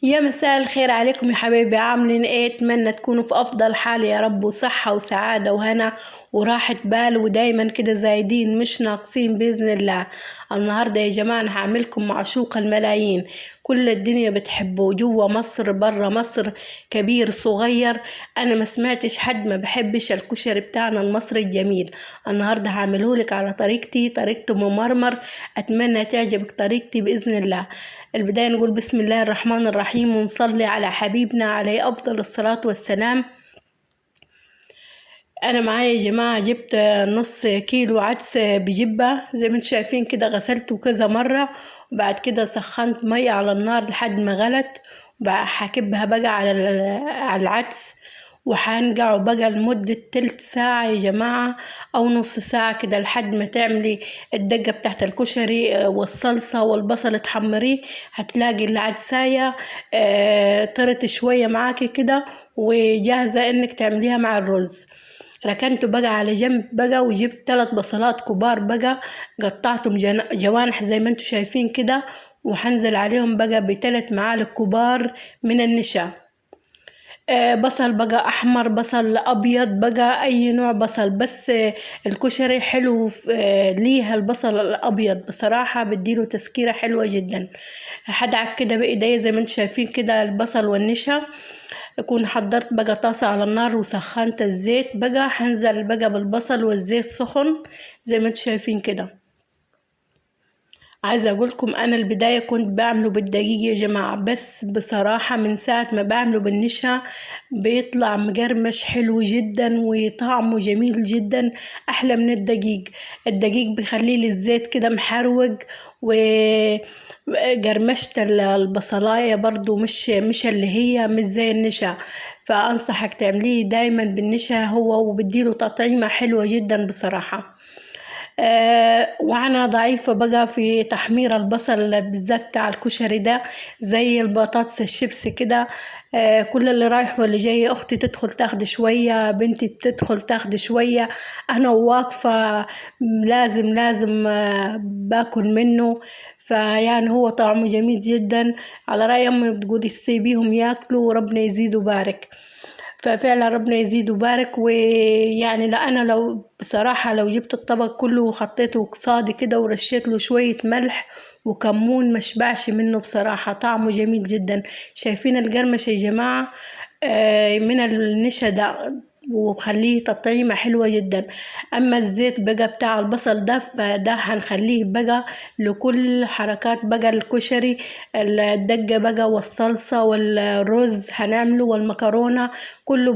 يا مساء الخير عليكم يا حبايبي، عاملين ايه؟ اتمنى تكونوا في افضل حال يا رب، وصحة وسعادة وهنا وراحة بال، ودايما كده زايدين مش ناقصين بإذن الله. النهاردة يا جماعة انا هعملكم معشوق الملايين، كل الدنيا بتحبه، جوا مصر برا مصر، كبير صغير. انا ما سمعتش حد ما بحبش الكشري بتاعنا المصري الجميل. النهاردة هعملهولك على طريقته ممرمر. اتمنى تعجبك طريقتي بإذن الله. البداية نقول بسم الله الرحمن الرحيم، ونصلي على حبيبنا عليه أفضل الصلاة والسلام. أنا معايا يا جماعة جبت نص كيلو عدس بجبة زي ما انتم شايفين كده، غسلته كذا مرة، وبعد كده سخنت مية على النار لحد ما غلت، هكبها بقى على العدس، وهنقعه بقى لمدة تلت ساعة يا جماعة أو نص ساعة كده لحد ما تعملي الدقة بتاعت الكشري والصلصة والبصل تحمريه. هتلاقي العدساية طرت شوية معاكي كده، وجاهزة انك تعمليها مع الرز. ركنته بقى على جنب بقى، وجبت 3 بصلات كبار بقى، قطعتهم جوانح زي ما انتوا شايفين كده، وحنزل عليهم بقى ب3 معالق كبار من النشا. بصل بقى احمر، بصل ابيض بقى، اي نوع بصل، بس الكشري حلو ليها البصل الابيض بصراحة بديله تسكيرة حلوة جدا. هدعك كده بايديا زي ما انتم شايفين كده البصل والنشا. اكون حضرت بقى طاسة على النار وسخنت الزيت بقى، هنزل بقى بالبصل والزيت سخن زي ما انتم شايفين كده. عايزة اقولكم انا البداية كنت بعمله بالدقيق يا جماعة، بس بصراحة من ساعة ما بعمله بالنشا بيطلع مقرمش حلو جدا وطعمه جميل جدا، احلى من الدقيق. الدقيق بيخلي لي الزيت كده محروق، وقرمشة البصلاية برضو مش اللي هي مش زي النشا. فانصحك تعمليه دايما بالنشا هو، وبديله تطعيمة حلوة جدا بصراحة. وانا ضعيفة بقى في تحمير البصل بالذات بتاع الكشري ده، زي البطاطس الشيبس كده. كل اللي رايح واللي جاي، اختي تدخل تاخد شوية، بنتي تدخل تاخد شوية، انا واقفة لازم باكل منه. فيعني هو طعمه جميل جدا، على رأي امي بتقول سيبيهم ياكلوا وربنا يزيد وبارك. ففعلا ربنا يزيد وبارك. ويعني لا انا لو بصراحة لو جبت الطبق كله وخطيته قصادي كده ورشيت له شوية ملح وكمون مشبعش منه بصراحة، طعمه جميل جدا. شايفين القرمشة يا جماعة؟ من النشا ده، وخليه تطعيمة حلوة جدا. اما الزيت بقى بتاع البصل ده فده هنخليه بقى لكل حركات بقى الكشري، الدقة بقى والصلصة والرز هنعمله والمكرونة، كله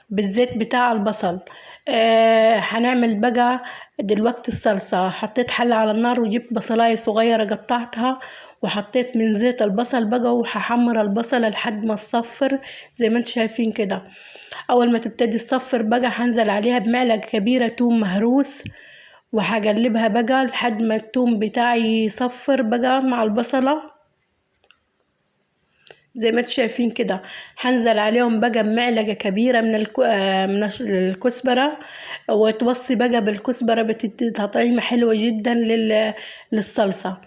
بالزيت بتاع البصل. هنعمل بقى دلوقتي الصلصة. حطيت حلة على النار وجبت بصلاية صغيرة قطعتها، وحطيت من زيت البصل بقى، وهحمر البصل لحد ما تصفر زي ما انتم شايفين كده. اول ما تبتدي تصفر بقى هنزل عليها بمعلقة كبيرة توم مهروس، وهقلبها بقى لحد ما التوم بتاعي يصفر بقى مع البصلة زي ما انتم شايفين كده. هنزل عليهم بقى بمعلقة كبيرة من الكزبرة، وتوصي بقى بالكزبرة بتدي تطعيمة حلوة جدا للصلصة.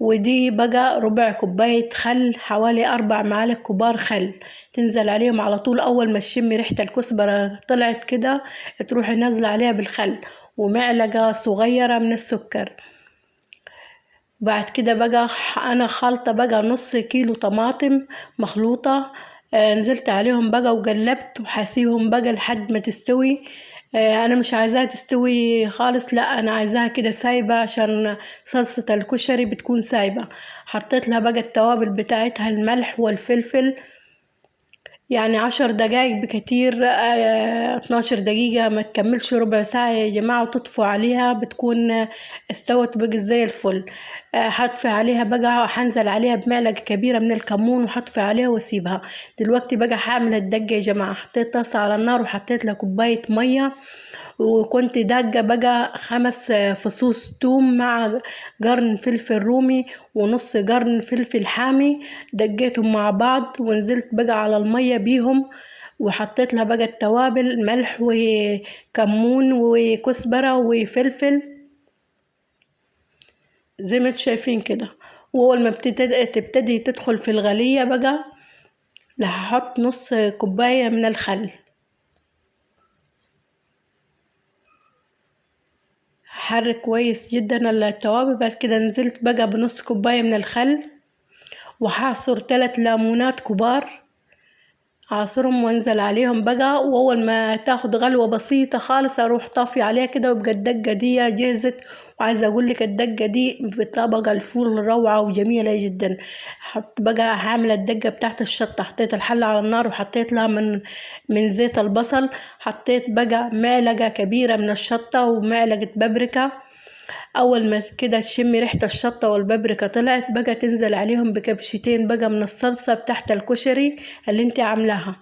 ودي بقى ربع كوباية خل، حوالي 4 معالق كبار خل، تنزل عليهم على طول. أول ما تشمي ريحة الكزبرة طلعت كده تروحي نازلة عليها بالخل، ومعلقة صغيرة من السكر. بعد كده بقى انا خالطة بقى نص كيلو طماطم مخلوطة، نزلت عليهم بقى وقلبت، وحسيهم بقى لحد ما تستوي. انا مش عايزاها تستوي خالص، لا انا عايزاها كده سايبة عشان صلصة الكشري بتكون سايبة. حطيت لها بقى التوابل بتاعتها، الملح والفلفل، يعني 10 دقايق بكتير، 12 دقيقة، ما تكملش ربع ساعة يا جماعة، وتطفوا عليها بتكون استوت بقى زي الفل. هطفي عليها بقى، هنزل عليها بمعلقة كبيرة من الكمون، وهطفي عليها واسيبها. دلوقتي بقى هعمل الدقة يا جماعة. حطيت طاسة على النار وحطيت لها كوباية مية، وكنت داقة بقى 5 فصوص توم مع قرن فلفل رومي ونص قرن فلفل حامي، دقيتهم مع بعض ونزلت بقى على المية بيهم، وحطيت لها بقى التوابل، ملح وكمون وكزبرة وفلفل زي ما انتم شايفين كده. وأول ما تبتدي تدخل في الغلية بقى هحط نص كوباية من الخل، هحرك كويس جدا التوابل. بعد كده نزلت بقى بنص كوباية من الخل، وهعصر 3 ليمونات كبار، هعصرهم وانزل عليهم بقى. واول ما تاخد غلوة بسيطة خالص اروح طافي عليها كده، ويبقى الدقة دي جهزت. وعايزة اقول لك الدقة دي بطبق الفول روعة وجميلة جدا. حط بقى هعمل الدقة بتاعت الشطة، حطيت الحلة على النار وحطيت لها من زيت البصل، حطيت بقى معلقة كبيرة من الشطة ومعلقة بابريكا. اول ما كده تشمي ريحة الشطة والبابريكا طلعت بقى، تنزل عليهم بكبشتين بقى من الصلصة بتاعت الكشري اللي انت عاملاها.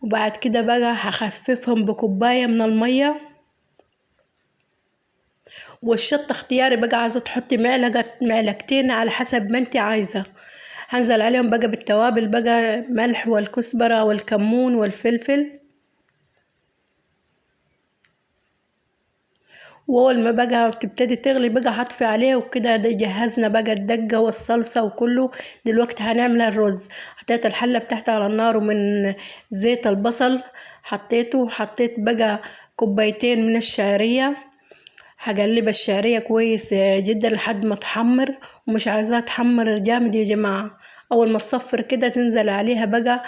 وبعد كده بقى هخففهم بكوباية من المية. والشطة اختياري بقى، عايزة تحطي معلقتين على حسب ما انت عايزة. هنزل عليهم بقى بالتوابل بقى، ملح والكزبرة والكمون والفلفل. واول ما بقى بتبتدي تغلي بقى هطفي عليه وكده. ده جهزنا بقى الدقة والصلصة وكله. دلوقتي هنعمل الرز. حطيت الحلة بتاعتي على النار، ومن زيت البصل حطيت بقى كوبايتين من الشعرية. هقلب الشعرية كويس جدا لحد ما تحمر، ومش عايزاها تحمر جامد يا جماعة. اول ما تصفر كده تنزل عليها بقى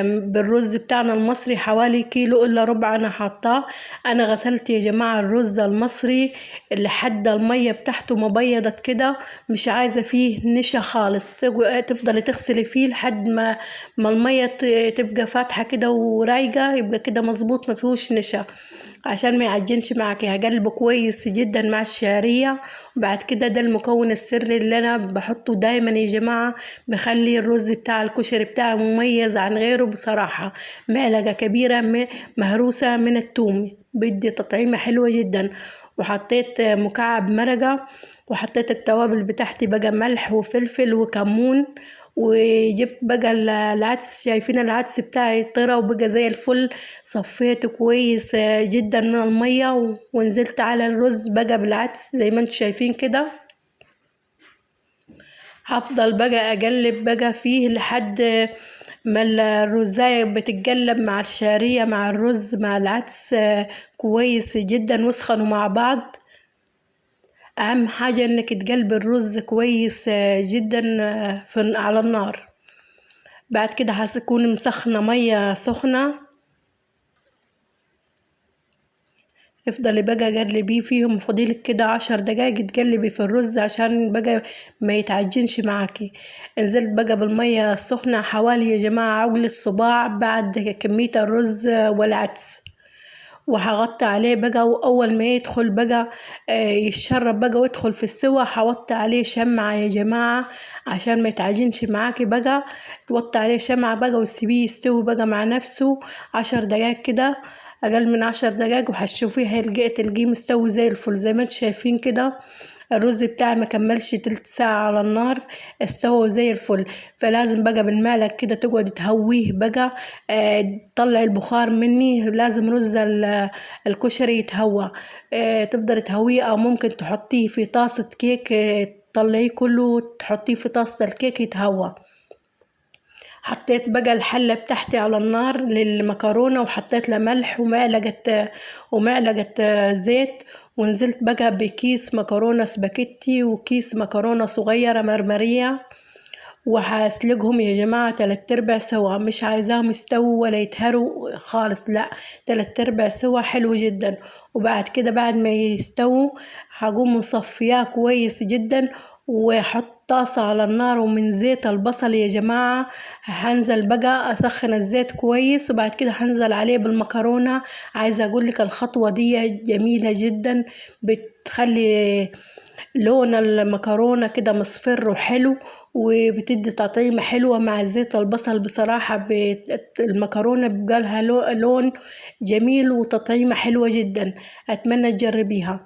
بالرز بتاعنا المصري، حوالي كيلو الا ربع انا حاطاه. انا غسلت يا جماعة الرز المصري لحد المية بتاعته ما بيضت كده، مش عايزة فيه نشا خالص. تفضلي تغسلي فيه لحد ما المية تبقى فاتحة كده ورايقة، يبقى كده مظبوط ما فيهوش نشا، عشان ما يعجنش معك. هقلبه كويس جدا مع الشعرية. وبعد كده ده المكون السري اللي انا بحطه دايما يا جماعة، بخلي الرز بتاع الكشري بتاعه مميز عن غيره بصراحة. معلقة كبيرة مهروسة من الثوم، بدي تطعيمة حلوة جدا. وحطيت مكعب مرقة، وحطيت التوابل بتاعتي بقى، ملح وفلفل وكمون. وجبت بقى العدس، شايفين العدس بتاعي طرى وبقى زي الفل. صفيته كويس جدا من المية، ونزلت على الرز بقى بالعدس زي ما انتوا شايفين كده. هفضل بقى اقلب بقى فيه لحد ما الرزاية بتتقلب مع الشعرية مع الرز مع العدس كويس جدا، واسخنوا مع بعض. اهم حاجة انك تقلب الرز كويس جدا على النار. بعد كده هتكون مسخنة مية سخنة. افضلي بقى قلبيه فيهم، فضيلك كده 10 دقايق تقلبي في الرز عشان بقى ما يتعجنش معاكي. نزلت بقى بالمية السخنة حوالي يا جماعة عقل الصباع بعد كمية الرز والعدس. وهغطي عليه بقى، واول ما يدخل بقى يتشرب بقى ويدخل في السوا، هوطي عليه شمعة يا جماعة عشان ما يتعجنش معاكي بقى. توطي عليه شمعة بقى وتسيبيه يستوي بقى مع نفسه 10 دقايق كده، اقل من 10 دقايق، وهتشوفيه تلقيه مستوي زي الفل زي ما انتوا شايفين كده. الرز بتاعي ما كملش تلت ساعة على النار، استوى زي الفل. فلازم بقى بالمعلقة كده تقعد تهويه بقى، تطلع البخار مني. لازم رز الكشري يتهوى، تفضل تهويه. او ممكن تحطيه في طاسة كيك، تطلعيه كله تحطيه في طاسة الكيك يتهوى. حطيت بقى الحلة بتاعتي على النار للمكرونة، وحطيت لها ملح ومعلقة زيت. ونزلت بقى بكيس مكرونة سباكيتي وكيس مكرونة صغيرة مرمرية، وهسلقهم يا جماعة 3/4 سوا، مش عايزاهم يستووا ولا يتهروا خالص، لا 3/4 سوا حلو جدا. وبعد كده بعد ما يستووا هقوم مصفياه كويس جدا، وحط طاسة على النار ومن زيت البصل يا جماعة. هنزل بقى اسخن الزيت كويس، وبعد كده هنزل عليه بالمكرونة. عايزة اقولك الخطوة دي جميلة جدا، بتخلي لون المكرونة كده مصفر وحلو، وبتدي تطعيمة حلوة مع زيت البصل بصراحة. المكرونة بقالها لون جميل وتطعيمة حلوة جدا. أتمنى تجربيها.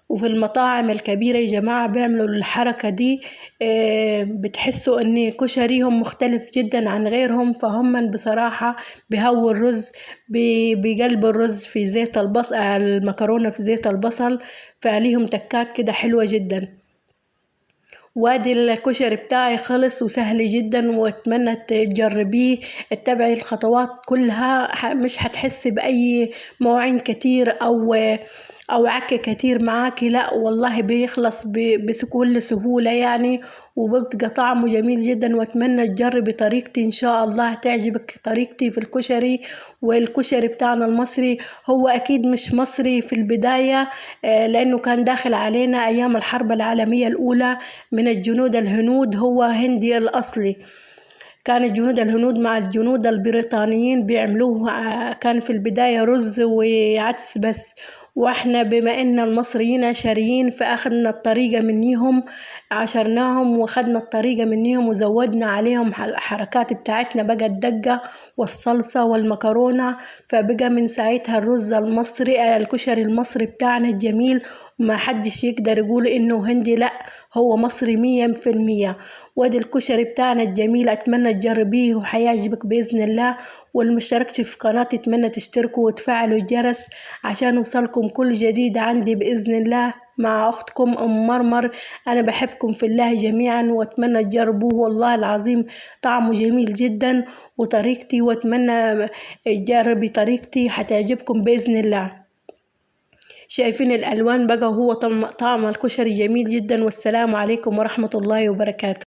وفي المطاعم الكبيرة يا جماعة بيعملوا الحركة دي. بتحسوا ان كشريهم مختلف جدا عن غيرهم، فهم بصراحة بيهووا الرز، بيقلبوا الرز في زيت البصل، المكرونة في زيت البصل، فعليهم تكات كده حلوة جدا. وادي الكشري بتاعي خلص وسهل جدا، واتمنى تجربيه. اتبعي الخطوات كلها، مش هتحسي باي مواعين كتير او عك كتير معاكي، لا والله بيخلص بكل سهولة يعني، وبيبقى طعمه جميل جدا. واتمنى تجربي طريقتي، ان شاء الله تعجبك طريقتي في الكشري. والكشري بتاعنا المصري هو اكيد مش مصري في البداية، لانه كان داخل علينا ايام الحرب العالمية الاولى من الجنود الهنود، هو هندي الأصلي. كان الجنود الهنود مع الجنود البريطانيين بيعملوه، كان في البداية رز وعدس بس. واحنا بما ان المصريين عشريين فاخدنا الطريقة منيهم، عشرناهم واخدنا الطريقة منيهم وزودنا عليهم الحركات بتاعتنا، بقى الدقة والصلصة والمكرونة. فبقى من ساعتها الرز المصري، الكشري المصري بتاعنا الجميل، وما حدش يقدر يقول انه هندي، لا هو مصري 100%. وادي الكشري بتاعنا الجميل، اتمنى تجربيه وحيعجبك باذن الله. والمشتركش في قناتي اتمنى تشتركوا وتفعلوا الجرس عشان يوصلكم كل جديد عندي باذن الله. مع اختكم ام مرمر، انا بحبكم في الله جميعا، واتمنى تجربوه والله العظيم طعمه جميل جدا وطريقتي، واتمنى تجربي طريقتي حتعجبكم باذن الله. شايفين الالوان بقى، وهو طعم الكشري جميل جدا. والسلام عليكم ورحمة الله وبركاته.